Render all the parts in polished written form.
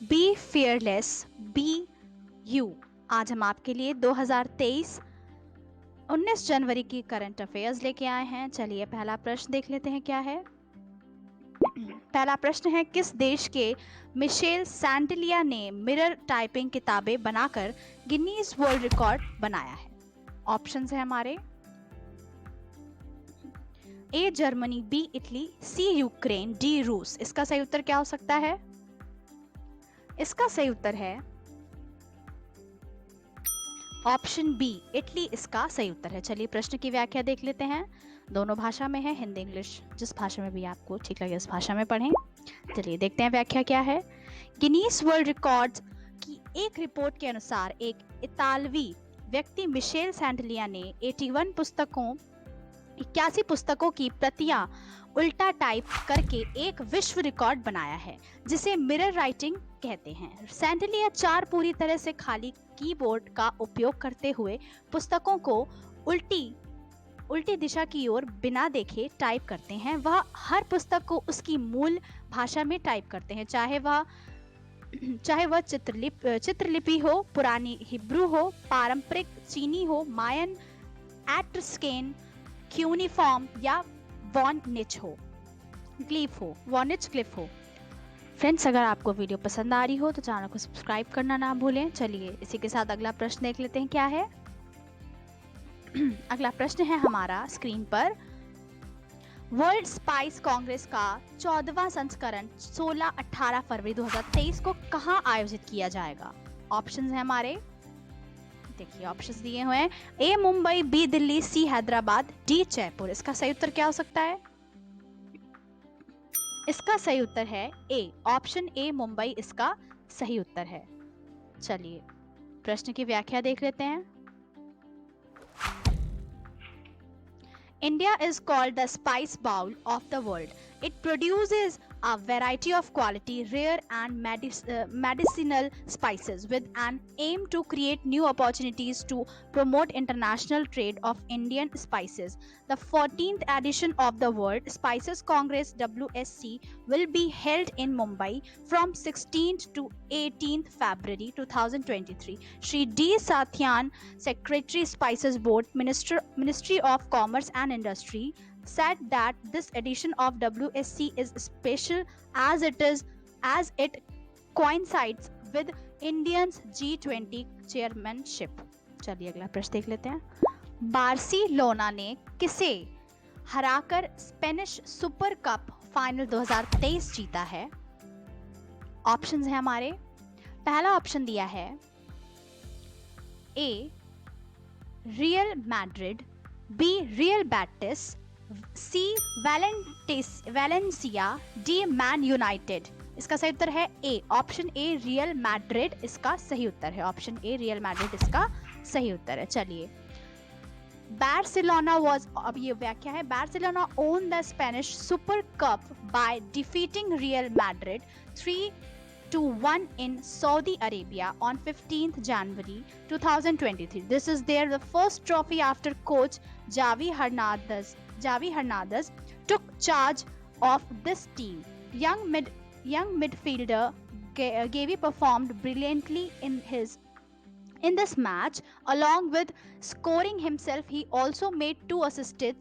Be fearless, B you. आज हम आपके लिए 2023 19 जनवरी की करंट अफेयर्स लेके आए हैं। चलिए पहला प्रश्न देख लेते हैं क्या है। पहला प्रश्न है, किस देश के मिशेल सैंटेलिया ने मिरर टाइपिंग किताबें बनाकर गिनीज वर्ल्ड रिकॉर्ड बनाया है? ऑप्शंस है हमारे, A Germany, B Italy, C Ukraine, D रूस। इसका सही उत्तर क्या हो सकता है? इसका सही उत्तर है ऑप्शन बी, इटली इसका सही उत्तर है। चलिए प्रश्न की व्याख्या देख लेते हैं। दोनों भाषा में है, हिंदी इंग्लिश, जिस भाषा में भी आपको ठीक लगे उस भाषा में पढ़ें। चलिए देखते हैं व्याख्या क्या है। गिनीज वर्ल्ड रिकॉर्ड्स की एक रिपोर्ट के अनुसार एक इतालवी व्यक्ति मिशेल सैंटेलिया ने 81 पुस्तकों की प्रतियां उल्टा टाइप करके एक विश्व रिकॉर्ड बनाया है, जिसे मिरर राइटिंग कहते हैं। सैंटेलिया 4 पूरी तरह से खाली कीबोर्ड का उपयोग करते हुए पुस्तकों को उल्टी दिशा की ओर बिना देखे टाइप करते हैं। वह हर पुस्तक को उसकी मूल भाषा में टाइप करते हैं, चाहे वह चित्रलिपि हो, पुरानी हिब्रू हो, पारंपरिक चीनी हो, मायन, एट्रस्केन, क्यूनिफॉर्म या वॉनिच क्लिफ हो। फ्रेंड्स, अगर आपको वीडियो पसंद आ रही हो तो चैनल को सब्सक्राइब करना ना भूलें। चलिए इसी के साथ अगला प्रश्न देख लेते हैं क्या है। अगला प्रश्न है हमारा स्क्रीन पर, वर्ल्ड स्पाइस कांग्रेस का 14वां संस्करण 16-18 फरवरी 2023 को कहां आयोजित किया जाएगा? ऑप्शंस हैं हमारे, देखिए ऑप्शंस दिए हुए हैं, ए मुंबई, बी दिल्ली, सी हैदराबाद, डी जयपुर। इसका सही उत्तर क्या हो सकता है? इसका सही उत्तर है ए, ऑप्शन ए मुंबई इसका सही उत्तर है। चलिए प्रश्न की व्याख्या देख लेते हैं। India is called the spice bowl of the world. It produces a variety of quality, rare and medicinal spices with an aim to create new opportunities to promote international trade of Indian spices. The 14th edition of the World Spices Congress WSC will be held in Mumbai from 16th to 18th February 2023. Shri D. Sathyan, Secretary Spices Board, Ministry of Commerce and Industry, said that this edition of WSC is special as it coincides with Indians G20 chairmanship. चलिए अगला प्रश्न देख लेते हैं। Barcelona ने किसे हराकर Spanish super cup final 2023 जीता है? ऑप्शंस हैं हमारे, पहला ऑप्शन दिया है A Real Madrid, B Real Betis, C Valencia, D Man United. इसका सही उत्तर है A, option A Real Madrid इसका सही उत्तर है। ऑप्शन ए रियल मैड्रिड इसका सही उत्तर है। चलिए बार्सिलोना वाज, अब ये व्याख्या है, Barcelona own the Spanish super cup by defeating real Madrid 3-1 in Saudi Arabia on 15th January 2023. This is the first trophy after coach Javi Hernandez took charge of this team. Young midfielder Gavi performed brilliantly in this match. Along with scoring himself, he also made 2 assisted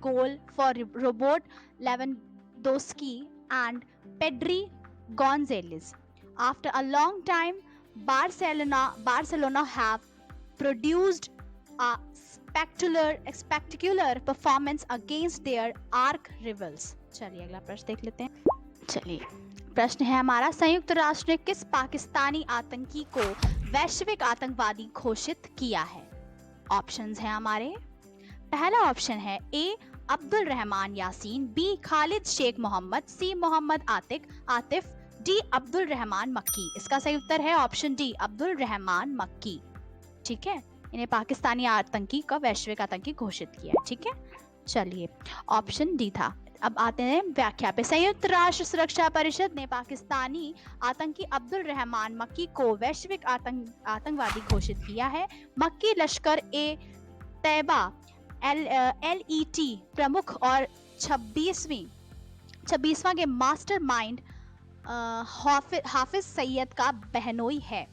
goal for Robert Lewandowski and Pedri Gonzalez. After a long time, Barcelona have produced a spectacular performance against their arch rivals. चलिए अगला प्रश्न देख लेते हैं। चलिए प्रश्न है हमारा, संयुक्त राष्ट्र ने किस पाकिस्तानी आतंकी को वैश्विक आतंकवादी घोषित किया है? ऑप्शंस हैं हमारे, पहला ऑप्शन है ए अब्दुल रहमान यासीन, बी खालिद शेख मोहम्मद, सी मोहम्मद आतिफ, डी अब्दुल रहमान मक्की। इसका सही उत्तर है ऑप्शन डी अब्दुल रहमान मक्की। ठीक है, इन्हें पाकिस्तानी आतंकी का वैश्विक आतंकी घोषित किया है। ठीक है, चलिए ऑप्शन डी था। अब आते हैं व्याख्या पे। संयुक्त राष्ट्र सुरक्षा परिषद ने पाकिस्तानी आतंकी अब्दुल रहमान मक्की को वैश्विक आतंकवादी घोषित किया है। मक्की लश्कर ए तैयबा LET प्रमुख और 26वां के मास्टरमाइंड हाफिज सईद का बहनोई है।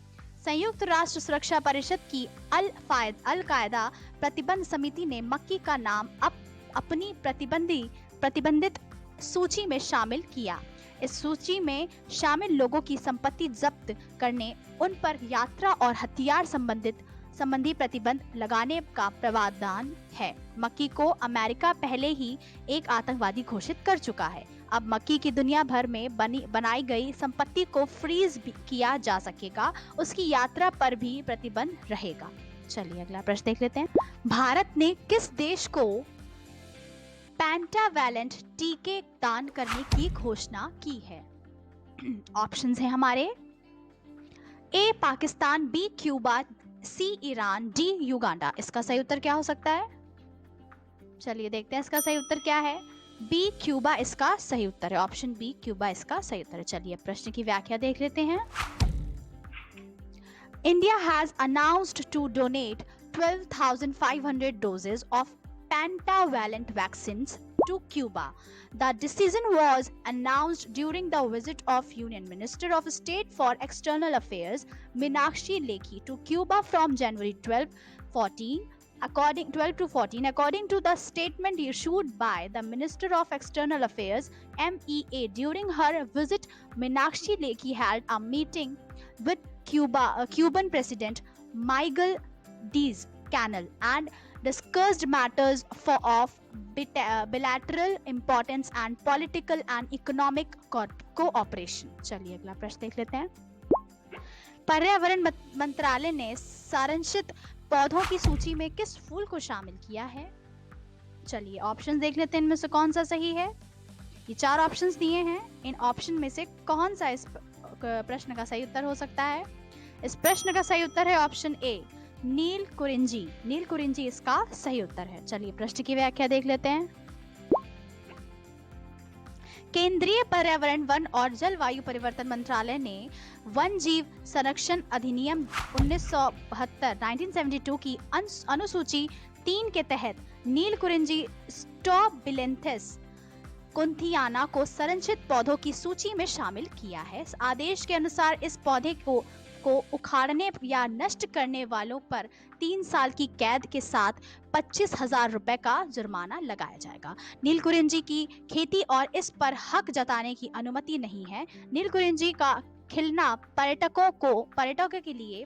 संयुक्त राष्ट्र सुरक्षा परिषद की अल कायदा प्रतिबंध समिति ने मक्की का नाम अपनी प्रतिबंधित सूची में शामिल किया। इस सूची में शामिल लोगों की संपत्ति जब्त करने, उन पर यात्रा और हथियार संबंधी प्रतिबंध लगाने का प्रावधान है। मक्की को अमेरिका पहले ही एक आतंकवादी घोषित कर चुका है। अब मक्की की दुनिया भर में बनाई गई संपत्ति को फ्रीज भी किया जा सकेगा, उसकी यात्रा पर भी प्रतिबंध रहेगा। चलिए अगला प्रश्न देख लेते हैं। भारत ने किस देश को पेंटावैलेंट टीके दान करने की घोषणा की है? ऑप्शंस हैं हमारे, ए पाकिस्तान, बी क्यूबा, सी ईरान, डी युगांडा। इसका सही उत्तर क्या हो सकता है? चलिए देखते हैं इसका सही उत्तर क्या है। बी क्यूबा इसका सही उत्तर है। ऑप्शन बी क्यूबा इसका सही उत्तर है। चलिए प्रश्न की व्याख्या देख लेते हैं। India has announced to donate 12,500 doses of pentavalent vaccines to Cuba. The decision was announced during the visit of Union Minister of State for External Affairs Meenakshi Lekhi to Cuba from January 12 to 14. According to the statement issued by the Minister of External Affairs MEA, during her visit, Meenakshi Lekhi held a meeting with Cuban President Miguel Diaz-Canel and discussed matters of bilateral importance and political and economic cooperation. चलिए अगला प्रश्न देख लेते हैं। पर्यावरण मंत्रालय ने संरक्षित पौधों की सूची में किस फूल को शामिल किया है? चलिए ऑप्शन देख लेते हैं, इनमें से कौन सा सही है। ये 4 ऑप्शंस दिए हैं, इन ऑप्शन में से कौन सा इस प्रश्न का सही उत्तर हो सकता है? इस प्रश्न का सही उत्तर है ऑप्शन ए, नील कुरिंजी। नील कुरिंजी इसका सही उत्तर है। चलिए प्रश्न की व्याख्या देख लेते हैं। केंद्रीय पर्यावरण, वन और जलवायु परिवर्तन मंत्रालय ने वन जीव संरक्षण अधिनियम 1972 की अनुसूची 3 के तहत नील कुरिंजी स्ट्रोबिलेंथिस कुंथियाना को संरक्षित पौधों की सूची में शामिल किया है। इस आदेश के अनुसार इस पौधे को उखाड़ने या नष्ट करने वालों पर 3 साल की कैद के साथ 25,000 रुपए का जुर्माना लगाया जाएगा। नील कुरिंजी की खेती और इस पर हक जताने की अनुमति नहीं है। नील कुरिंजी का खिलना पर्यटकों के लिए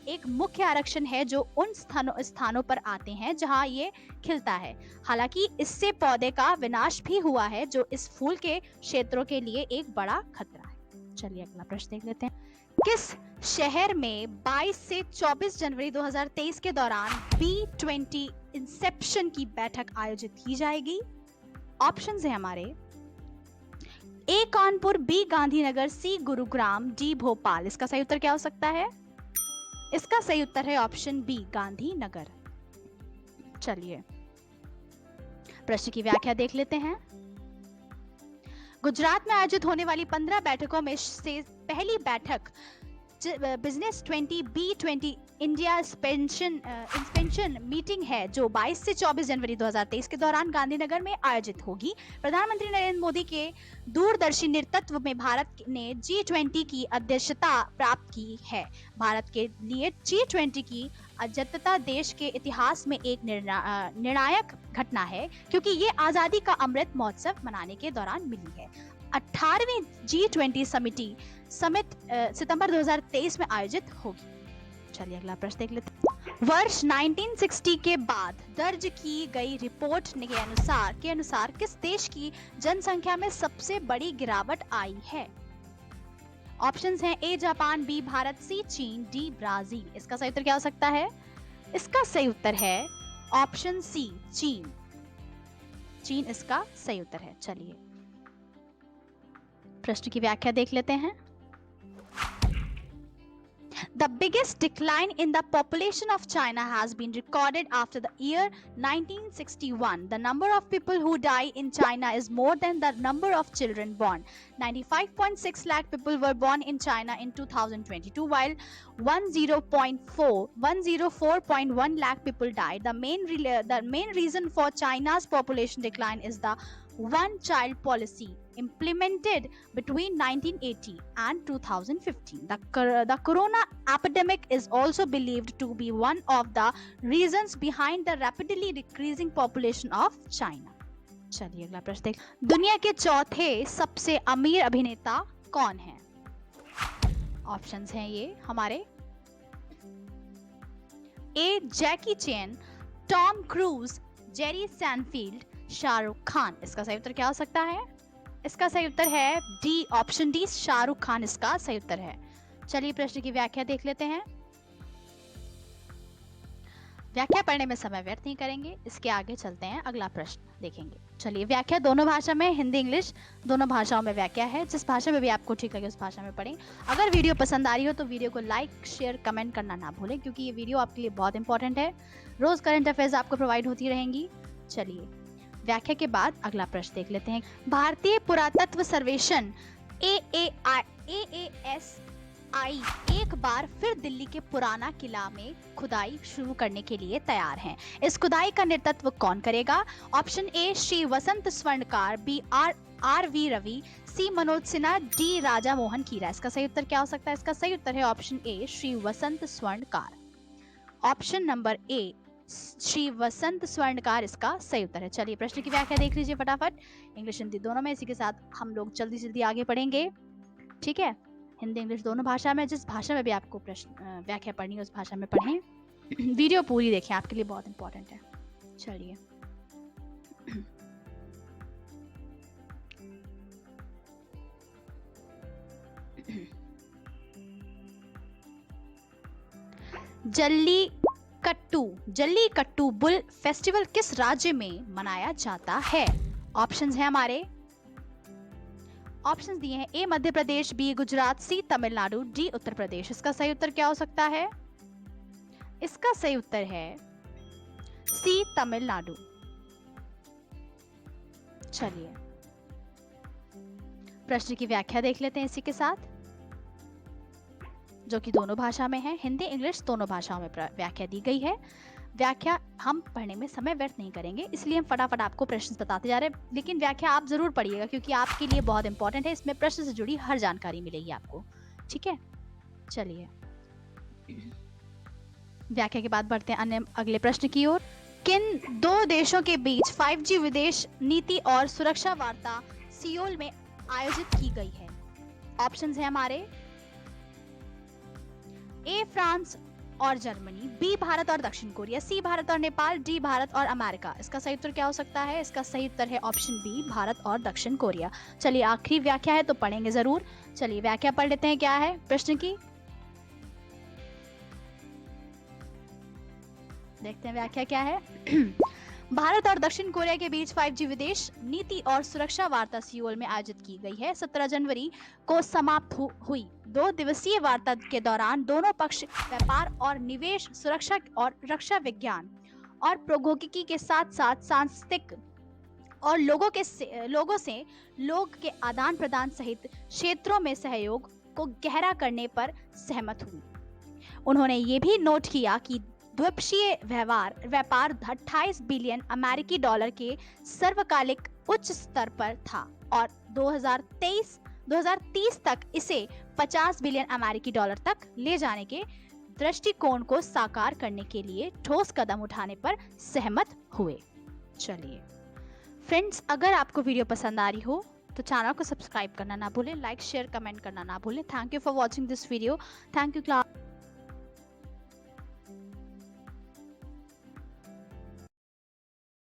एक मुख्य आकर्षण है जो उन स्थानों पर आते हैं जहां ये खिलता है। हालांकि इससे पौधे का विनाश भी हुआ है, जो इस फूल के क्षेत्रों के लिए एक बड़ा खतरा है। चलिए अगला प्रश्न देख लेते हैं। किस शहर में 22 से 24 जनवरी 2023 के दौरान B20 इंसेप्शन की बैठक आयोजित की जाएगी? ऑप्शंस हैं हमारे, ए कानपुर, बी गांधीनगर, सी गुरुग्राम, डी भोपाल। इसका सही उत्तर क्या हो सकता है? इसका सही उत्तर है ऑप्शन बी, गांधीनगर। चलिए प्रश्न की व्याख्या देख लेते हैं। गुजरात में आयोजित होने वाली 15 बैठकों में से पहली बैठक business 20 B20 India inspection meeting है, जो 22 से 24 जनवरी 2023 के दौरान गांधीनगर में आयोजित होगी। प्रधानमंत्री नरेंद्र मोदी के दूरदर्शी नेतृत्व में भारत ने G20 की अध्यक्षता प्राप्त की है। भारत के लिए G20 की अध्यक्षता देश के इतिहास में एक निर्णायक घटना है, क्योंकि ये आजादी का अमृत महोत्सव मनाने के दौरान मिली है। 18वीं G20 समिट सितंबर 2023 में आयोजित होगी। चलिए अगला प्रश्न देख लेते हैं। वर्ष 1960 के बाद दर्ज की गई रिपोर्ट के अनुसार किस देश की जनसंख्या में सबसे बड़ी गिरावट आई है? ऑप्शंस हैं, ए जापान, बी भारत, सी चीन, डी ब्राजील। इसका सही उत्तर क्या हो सकता है? इसका सही उत्तर है ऑप्शन सी, चीन। चीन इसका सही उत्तर है। चलिए प्रश्न की व्याख्या देख लेते हैं। The biggest decline in the population of China has been recorded after the year 1961. The number of people who die in China is more than the number of children born. 95.6 lakh people were born in China in 2022, while 104.1 lakh people died. The main reason for China's population decline is the one child policy implemented between 1980 and 2015. The corona epidemic is also believed to be one of the reasons behind the rapidly decreasing population of China. चलिए अगला प्रश्न देख। दुनिया के चौथे सबसे अमीर अभिनेता कौन है? ऑप्शंस हैं ये हमारे। A Jackie Chan, Tom Cruise, Jerry Seinfeld, Shahrukh Khan. इसका सही उत्तर क्या हो सकता है? इसका सही उत्तर है D, option D, Shahrukh Khan इसका सही उत्तर है। चलिए प्रश्न की व्याख्या देख लेते हैं। व्याख्या पढ़ने में समय व्यर्थ नहीं करेंगे, इसके आगे चलते हैं, अगला प्रश्न देखेंगे। चलिए व्याख्या दोनों भाषा में, हिंदी इंग्लिश दोनों भाषाओं में व्याख्या है। जिस भाषा में भी आपको ठीक लगे उस भाषा में पढ़ें। अगर वीडियो पसंद आ रही हो तो वीडियो को लाइक शेयर कमेंट करना ना भूलें, क्योंकि ये वीडियो आपके लिए बहुत इंपॉर्टेंट है। रोज करंट अफेयर्स आपको प्रोवाइड होती रहेंगी। चलिए व्याख्या के बाद अगला प्रश्न देख लेते हैं। भारतीय पुरातत्व सर्वेक्षण AASI एक बार फिर दिल्ली के पुराना किला में खुदाई शुरू करने के लिए तैयार हैं। इस खुदाई का नेतृत्व कौन करेगा? Option A Shri Vasant Swarnkar, B R V Ravi, C Manoj Sinha, D Raja Mohan Kira. इसका सही उत्तर क्या हो सकता है? इसका सही उत्तर है option A Shri Vasant Swarnkar. Option number A Shri Vasant Swarnkar इसका सही उत्तर है। चलिए प्रश्न की व्याख्या देख लीजिए फटाफट, इंग्लिश हिंदी दोनों में। इसी के साथ हम लोग जल्दी जल्दी आगे पढ़ेंगे, ठीक है? हिंदी इंग्लिश दोनों भाषा में, जिस भाषा में भी आपको प्रश्न व्याख्या पढ़नी है उस भाषा में पढ़ें। वीडियो पूरी देखें, आपके लिए बहुत इंपॉर्टेंट है। चलिए जल्लीकट्टू बुल फेस्टिवल किस राज्य में मनाया जाता है? ऑप्शंस हैं हमारे। ऑप्शंस दिए हैं। ए मध्य प्रदेश, बी गुजरात, सी तमिलनाडु, डी उत्तर प्रदेश। इसका सही उत्तर क्या हो सकता है? इसका सही उत्तर है सी तमिलनाडु। चलिए प्रश्न की व्याख्या देख लेते हैं इसी के साथ, जो कि दोनों भाषा में है, हिंदी इंग्लिश दोनों भाषाओं में व्याख्या दी गई है। व्याख्या हम पढ़ने में समय व्यर्थ नहीं करेंगे, इसलिए हम फटाफट आपको प्रश्न बताते जा रहे हैं, लेकिन व्याख्या आप जरूर पढ़िएगा क्योंकि आपके लिए बहुत इंपॉर्टेंट है। इसमें प्रश्न से जुड़ी हर जानकारी मिलेगी आपको, ठीक है? चलिए व्याख्या के बाद बढ़ते हैं अन्य अगले प्रश्न की ओर। किन दो देशों के बीच 5G विदेश नीति और सुरक्षा वार्ता सियोल में आयोजित की गई है? ऑप्शंस हैं हमारे। ए फ्रांस और जर्मनी, बी भारत और दक्षिण कोरिया, सी भारत और नेपाल, डी भारत और अमेरिका। इसका सही उत्तर क्या हो सकता है? इसका सही उत्तर है ऑप्शन बी भारत और दक्षिण कोरिया। चलिए आखिरी व्याख्या है तो पढ़ेंगे जरूर। चलिए व्याख्या पढ़ लेते हैं, क्या है प्रश्न की, देखते हैं व्याख्या क्या है। भारत और दक्षिण कोरिया के बीच 5G विदेश नीति और सुरक्षा वार्ता सियोल में आयोजित की गई है। 17 जनवरी को समाप्त हुई 2 दिवसीय वार्ता के दौरान दोनों पक्ष व्यापार और निवेश, सुरक्षा और रक्षा विज्ञान और प्रौद्योगिकी के साथ साथ सांस्कृतिक और लोगों से लोग के आदान प्रदान सहित क्षेत्रों में सहयोग को गहरा करने पर सहमत हुई। उन्होंने ये भी नोट किया कि द्विपक्षीय व्यापार 28 बिलियन अमेरिकी डॉलर के सर्वकालिक उच्च स्तर पर था और 2030 तक इसे 50 बिलियन अमेरिकी डॉलर तक ले जाने के दृष्टिकोण को साकार करने के लिए ठोस कदम उठाने पर सहमत हुए। चलिए फ्रेंड्स, अगर आपको वीडियो पसंद आ रही हो तो चैनल को सब्सक्राइब करना ना भूलें, लाइक शेयर कमेंट करना ना भूलें। Thank you for watching this video. Thank you class.